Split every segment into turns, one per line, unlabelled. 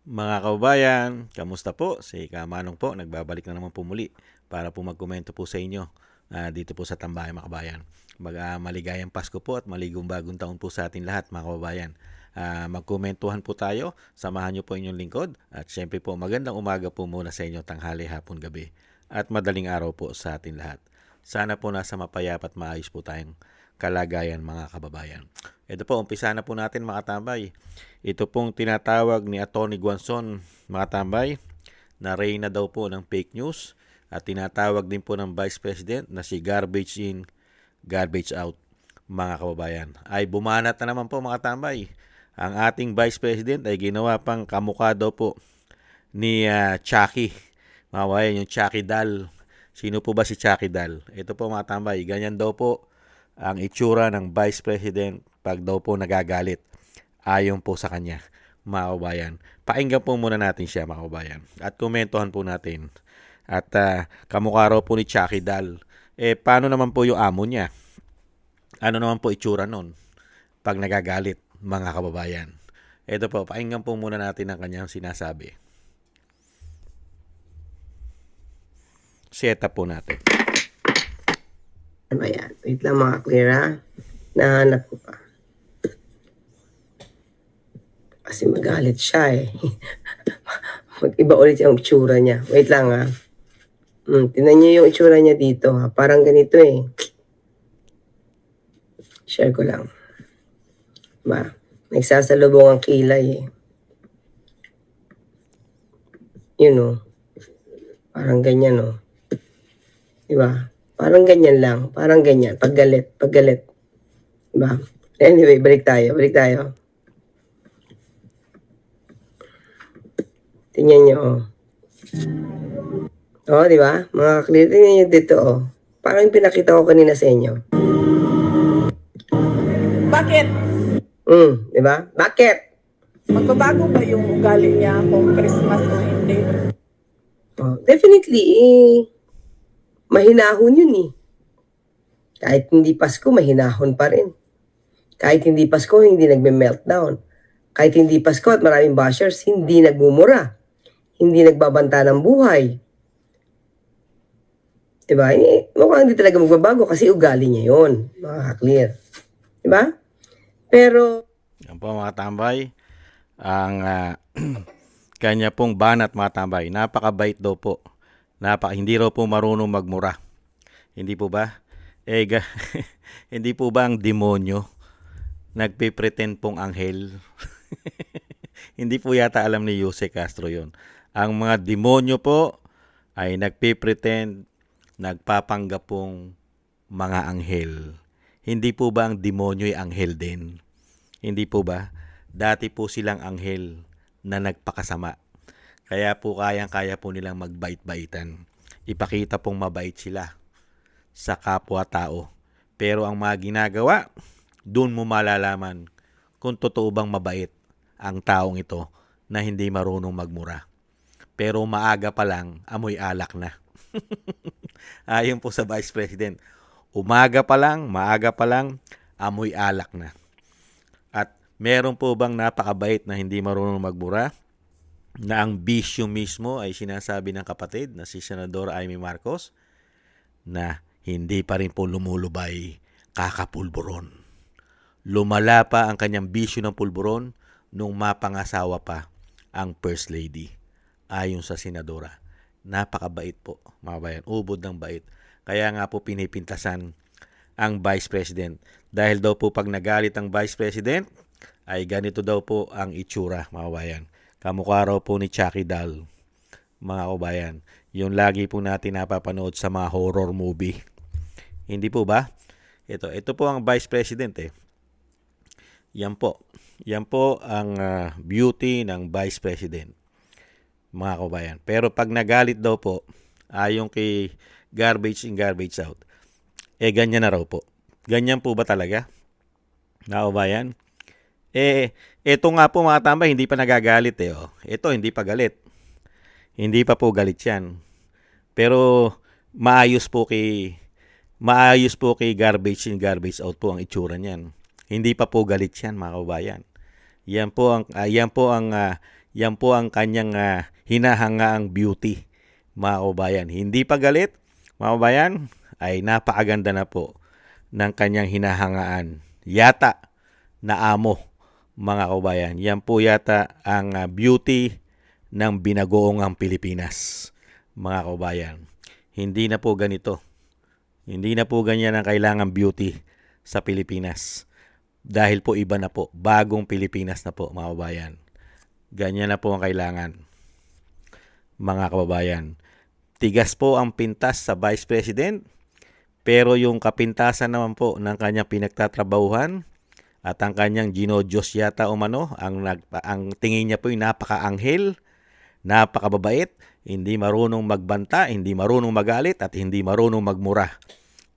Mga kababayan, kamusta po? Si Kamanong po, nagbabalik na naman po muli para po magkomento po sa inyo dito po sa Tambayan mga kababayan. Maligayang Pasko po at maligong bagong taon po sa ating lahat mga kababayan. Magkomentuhan po tayo, samahan niyo po inyong lingkod at syempre po magandang umaga po muna sa inyo tanghali, hapon, gabi at madaling araw po sa ating lahat. Sana po nasa mapayapa at maayos po tayong kalagayan mga kababayan. Ito po, umpisa na po natin mga tambay. Ito pong tinatawag ni Atty. Guanzon mga tambay na reyna daw po ng fake news at tinatawag din po ng Vice President na si garbage in, garbage out mga kababayan. Ay bumanat na naman po mga tambay. Ang ating Vice President ay ginawa pang kamukha daw po ni Chucky. Mga kababayan, yung Chucky Doll. Sino po ba si Chucky Doll? Ito po mga tambay, ganyan daw po ang itsura ng Vice President pag daw po nagagalit. Ayon po sa kanya, mga kababayan. Pakinggan po muna natin siya, mga kababayan. At komentuhan po natin. At kamukha raw po ni Chucky Doll. Paano naman po yung amo niya? Ano naman po itsura nun pag nagagalit, mga kababayan? Ito po, pakinggan po muna natin ang kanyang sinasabi. Set up po natin.
Ano ba yan? Wait lang mga clear ha. Nahanap ko pa. Kasi magalit siya eh. Mag-iba ulit yung itsura niya. Wait lang ha. Tingnan niyo yung itsura niya dito ha. Parang ganito eh. Share ko lang. Ba? Nagsasalubong ang kilay eh. Yun oh. Parang ganyan oh. Diba? Parang ganyan lang. Parang ganyan. Paggalit. Diba? Anyway, balik tayo. Tingnan nyo, oh. Oh, di ba? Mga clear, tingnan nyo dito, oh. Parang yung pinakita ko kanina sa inyo.
Bakit?
Di ba? Bakit?
Magbabago ba yung ugali niya kung Christmas o hindi?
Oh, definitely, mahinahon yun eh. Kahit hindi Pasko, mahinahon pa rin. Kahit hindi Pasko, hindi nagme-meltdown. Kahit hindi Pasko at maraming bashers, hindi nagmumura. Hindi nagbabanta ng buhay. Diba? Mukhang hindi talaga magbabago kasi ugali niya yun. Makaka-clear. Diba? Pero
yan po mga tambay. Ang kanya pong banat mga tambay. Napakabait daw po. Hindi raw po marunong magmura. Hindi po ba? Hindi po ba ang demonyo nagpipretend pong anghel? Hindi po yata alam ni Jose Castro yon. Ang mga demonyo po ay nagpipretend, nagpapanggap pong mga anghel. Hindi po ba ang demonyo ay anghel din? Hindi po ba? Dati po silang anghel na nagpakasama. Kaya po kayang-kaya po nilang magbait-baitan. Ipakita pong mabait sila sa kapwa-tao. Pero ang mga ginagawa, doon mo malalaman kung totoo bang mabait ang taong ito na hindi marunong magmura. Pero maaga pa lang, amoy alak na. Ayon po sa Vice President, maaga pa lang, amoy alak na. At meron po bang napakabait na hindi marunong magmura? Na ang bisyo mismo ay sinasabi ng kapatid na si Senador Amy Marcos na hindi pa rin po lumulubay kakapulburon. Lumala pa ang kanyang bisyo ng pulburon nung mapangasawa pa ang First Lady. Ayon sa senadora. Napakabait po, mga bayan. Ubod ng bait. Kaya nga po pinipintasan ang Vice President. Dahil daw po pag nagalit ang Vice President, ay ganito daw po ang itsura, mga bayan. Kamukha raw po ni Chucky Doll, mga kabayan. Yung lagi po natin napapanood sa mga horror movie. Hindi po ba? Ito po ang Vice President eh. Yan po ang beauty ng Vice President, mga kabayan. Pero pag nagalit daw po, ayon kay garbage in, garbage out, ganyan na raw po. Ganyan po ba talaga, mga kabayan? Ito nga po mga tambay, hindi pa nagagalit eh. Oh. Ito, hindi pa galit. Hindi pa po galit yan. Pero maayos po kay garbage in, garbage out po ang itsura niyan. Hindi pa po galit yan, mga kabayan. Yan po ang Yan po ang kanyang hinahangaang beauty, mga kababayan. Hindi pa galit, mga kababayan, ay napakaganda na po ng kanyang hinahangaan. Yata na amo, mga kababayan. Yan po yata ang beauty ng binagoongang Pilipinas, mga kababayan. Hindi na po ganito. Hindi na po ganyan ang kailangan beauty sa Pilipinas. Dahil po iba na po. Bagong Pilipinas na po, mga kababayan. Ganyan na po ang kailangan, mga kababayan. Tigas po ang pintas sa Vice President, pero yung kapintasan naman po ng kanyang pinagtatrabahuhan at ang kanyang ginodiyos yata umano, ang tingin niya po yung napaka-anghel, napakababait, hindi marunong magbanta, hindi marunong magalit, at hindi marunong magmura,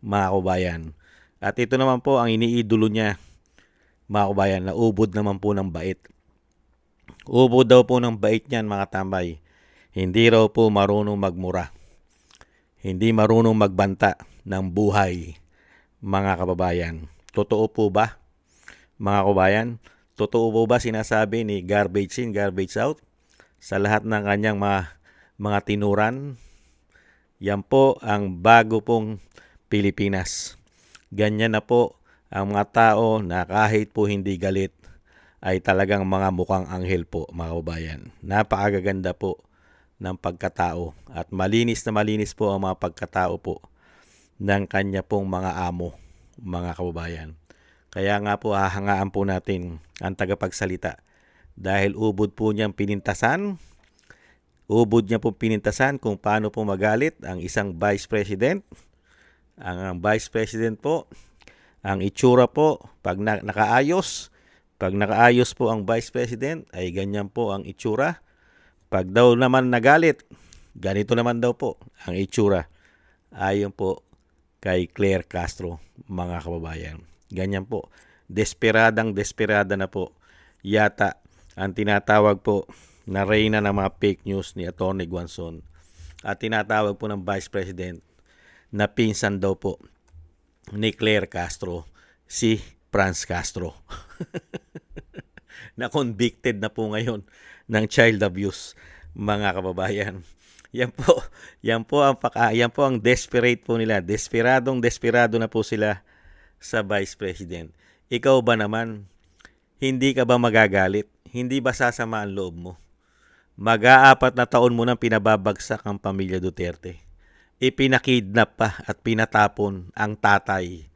mga kababayan. At ito naman po ang iniidolo niya, mga kababayan, na ubod naman po ng bait. Ubod daw po ng bait niyan, mga tambay. Hindi raw po marunong magmura. Hindi marunong magbanta ng buhay, mga kababayan. Totoo po ba, mga kababayan? Totoo po ba sinasabi ni garbage in, garbage out sa lahat ng kanyang mga tinuran? Yan po ang bago pong Pilipinas. Ganyan na po ang mga tao na kahit po hindi galit ay talagang mga mukhang anghel po, mga kababayan. Napakagaganda po ng pagkatao at malinis na malinis po ang mga pagkatao po ng kanya pong mga amo, mga kababayan. Kaya nga po hahangaan po natin ang tagapagsalita dahil ubod niya pong pinintasan kung paano po magalit ang isang Vice President. Ang Vice President po, ang itsura po, pag nakaayos po ang Vice President, ay ganyan po ang itsura. Pag daw naman nagalit, ganito naman daw po ang itsura. Ayon po kay Claire Castro, mga kababayan. Ganyan po. Desperada na po. Yata ang tinatawag po na reyna ng mga fake news ni Atty. Guanzon. At tinatawag po ng Vice President na pinsan daw po ni Claire Castro, si Franz Castro. Na convicted na po ngayon ng child abuse, mga kababayan. Yan po ang desperate po nila. Desperado na po sila sa Vice President. Ikaw ba naman, hindi ka ba magagalit? Hindi ba sasama ang loob mo? Mag-aapat na taon mo nang pinababagsak ang pamilya Duterte. Ipinakidnap pa at pinatapon ang tatay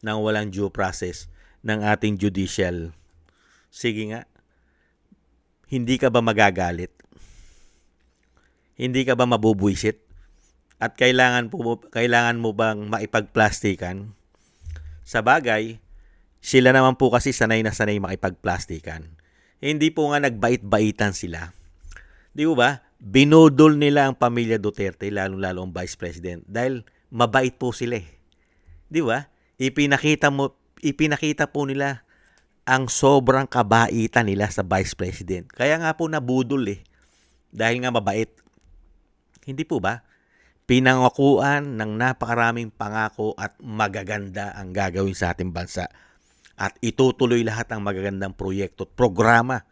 ng walang due process ng ating judicial. Sige nga, hindi ka ba magagalit? Hindi ka ba mabubwisit? At kailangan mo bang maipagplastikan? Sa bagay, sila naman po kasi sanay na sanay makipagplastikan. Hindi po nga nagbait-baitan sila. Di ba? Binudol nila ang pamilya Duterte, lalo-lalo ang Vice President, dahil mabait po sila. Di ba? Ipinakita po nila ang sobrang kabaitan nila sa Vice President. Kaya nga po nabudol dahil nga mabait. Hindi po ba? Pinangakuan ng napakaraming pangako at magaganda ang gagawin sa ating bansa. At itutuloy lahat ang magagandang proyekto at programa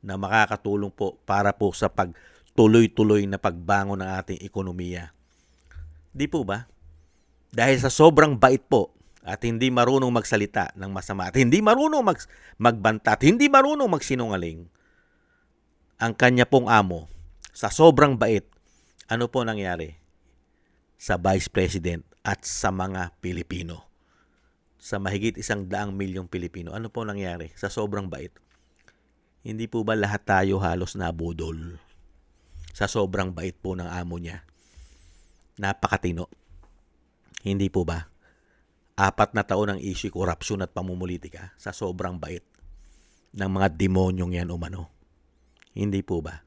na makakatulong po para po sa pagtuloy-tuloy na pagbangon ng ating ekonomiya. Di po ba? Dahil sa sobrang bait po at hindi marunong magsalita ng masama at hindi marunong magbanta at hindi marunong magsinungaling, ang kanya pong amo, sa sobrang bait, ano po nangyari sa Vice President at sa mga Pilipino? Sa mahigit 100 milyong Pilipino, ano po nangyari sa sobrang bait? Hindi po ba lahat tayo halos nabudol sa sobrang bait po ng amo niya? Napakatino. Hindi po ba? 4 na taon ang issue korupsyon at pamumulitika sa sobrang bait ng mga demonyong yan umano. Hindi po ba?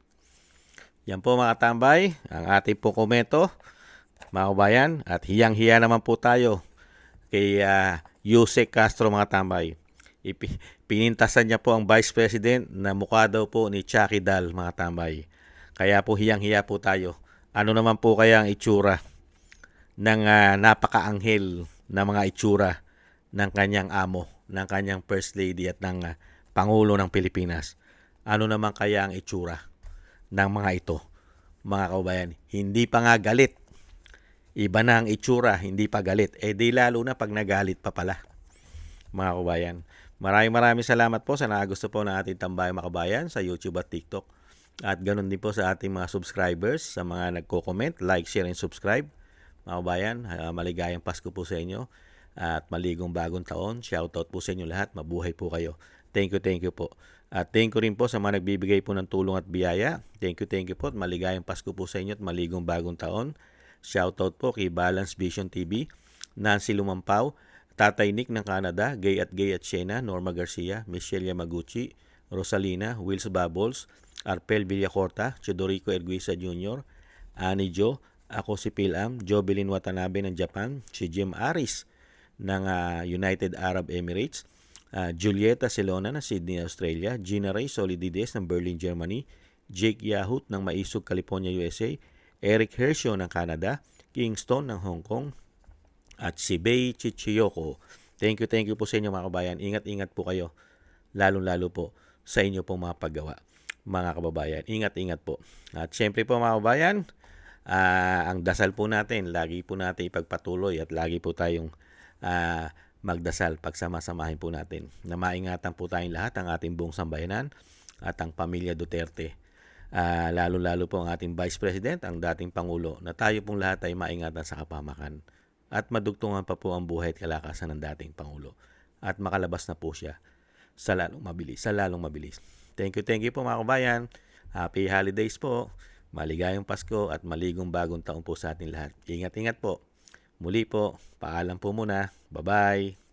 Yan po mga tambay, ang ating po komento, mga kabayan, at hiyang-hiya naman po tayo kay Yusek Castro, mga tambay. Pinintasan niya po ang Vice President na mukha daw po ni Chucky Dal, mga tambay. Kaya po hiyang-hiya po tayo. Ano naman po kaya ang itsura ng napaka-anghel na mga itsura ng kanyang amo, ng kanyang First Lady at ng Pangulo ng Pilipinas? Ano naman kaya ang itsura ng mga ito, mga kababayan? Hindi pa nga galit. Iba na ang itsura, hindi pa galit. Di lalo na pag nagalit pa pala, mga kababayan. Maraming salamat po sa nagusto po ng ating tambayang mga kababayan sa YouTube at TikTok. At ganun din po sa ating mga subscribers, sa mga nagko-comment, like, share, and subscribe. Mga kababayan, maligayang Pasko po sa inyo at maligong bagong taon. Shoutout po sa inyo lahat. Mabuhay po kayo. Thank you po. At thank you rin po sa mga nagbibigay po ng tulong at biyaya. Thank you po at maligayang Pasko po sa inyo at maligong bagong taon. Shoutout po kay Balance Vision TV, Nancy Lumampaw, Tatay Nick ng Canada, Gay at Shena, Norma Garcia, Michelle Yamaguchi, Rosalina, Wills Bubbles, Arpel Villacorta, Chodorico Erguisa Jr., Annie Jo, ako si Pilam, Jobelin Watanabe ng Japan, si Jim Aris ng United Arab Emirates, Julieta Celona ng Sydney, Australia, Gina Ray Solidides ng Berlin, Germany, Jake Yahut ng Maisog, California, USA, Eric Hershaw ng Canada, Kingston ng Hong Kong, at si Bei Chichiyoko. Thank you po sa inyo mga kababayan. Ingat po kayo, lalong-lalo po sa inyo pong mga paggawa, mga kababayan. Ingat po. At syempre po mga kababayan, ang dasal po natin, lagi po natin ipagpatuloy at lagi po tayong magdasal, pagsama-samahin po natin na maingatan po tayong lahat, ang ating buong sambayanan at ang pamilya Duterte. Lalo-lalo po ang ating Vice President, ang dating Pangulo, na tayo pong lahat ay maingatan sa kapamakan at madugtungan pa po ang buhay at kalakasan ng dating Pangulo at makalabas na po siya sa lalong mabilis. Thank you po mga kabayan. Happy holidays po. Maligayang Pasko at maligong bagong taon po sa ating lahat. Ingat po. Muli po, paalam po muna. Bye-bye.